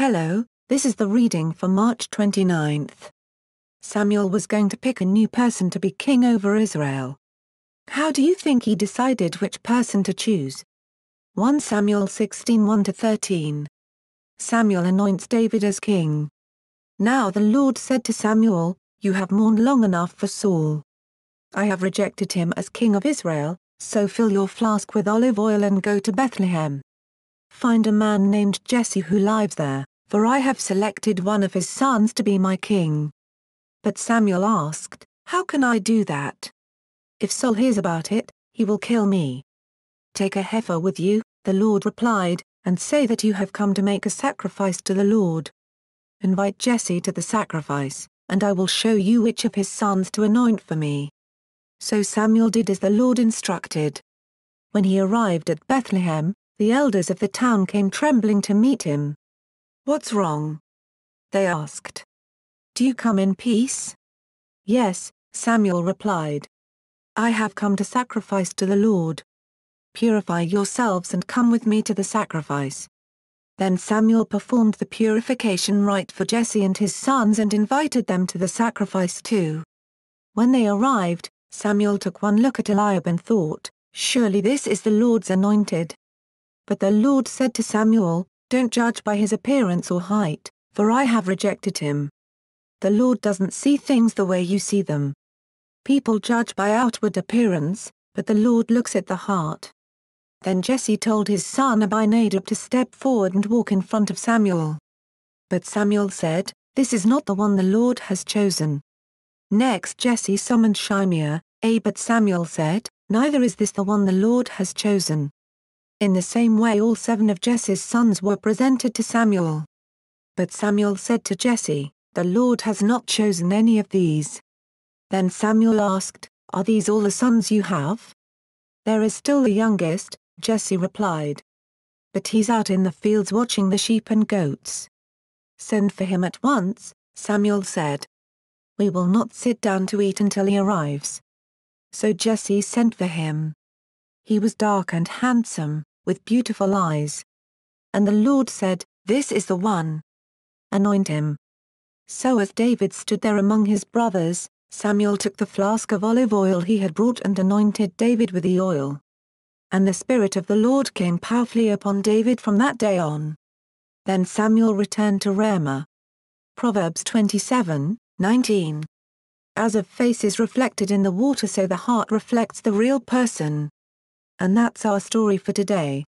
Hello, this is the reading for March 29th. Samuel was going to pick a new person to be king over Israel. How do you think he decided which person to choose? 1 Samuel 16 1-13. Samuel anoints David as king. Now the Lord said to Samuel, "You have mourned long enough for Saul. I have rejected him as king of Israel, so fill your flask with olive oil and go to Bethlehem. Find a man named Jesse who lives there, for I have selected one of his sons to be my king." But Samuel asked, "How can I do that? If Saul hears about it, he will kill me." "Take a heifer with you," the Lord replied, "and say that you have come to make a sacrifice to the Lord. Invite Jesse to the sacrifice, and I will show you which of his sons to anoint for me." So Samuel did as the Lord instructed. When he arrived at Bethlehem, the elders of the town came trembling to meet him. "What's wrong?" they asked. "Do you come in peace?" "Yes," Samuel replied. "I have come to sacrifice to the Lord. Purify yourselves and come with me to the sacrifice." Then Samuel performed the purification rite for Jesse and his sons and invited them to the sacrifice too. When they arrived, Samuel took one look at Eliab and thought, "Surely this is the Lord's anointed." But the Lord said to Samuel, "Don't judge by his appearance or height, for I have rejected him. The Lord doesn't see things the way you see them. People judge by outward appearance, but the Lord looks at the heart." Then Jesse told his son Abinadab to step forward and walk in front of Samuel. But Samuel said, "This is not the one the Lord has chosen." Next Jesse summoned Shimea, but Samuel said, "Neither is this the one the Lord has chosen." In the same way all 7 of Jesse's sons were presented to Samuel. But Samuel said to Jesse, "The Lord has not chosen any of these." Then Samuel asked, "Are these all the sons you have?" "There is still the youngest," Jesse replied. "But he's out in the fields watching the sheep and goats." "Send for him at once," Samuel said. "We will not sit down to eat until he arrives." So Jesse sent for him. He was dark and handsome, with beautiful eyes. And the Lord said, "This is the one. Anoint him." So as David stood there among his brothers, Samuel took the flask of olive oil he had brought and anointed David with the oil. And the Spirit of the Lord came powerfully upon David from that day on. Then Samuel returned to Ramah. Proverbs 27:19. As a face is reflected in the water, so the heart reflects the real person. And that's our story for today.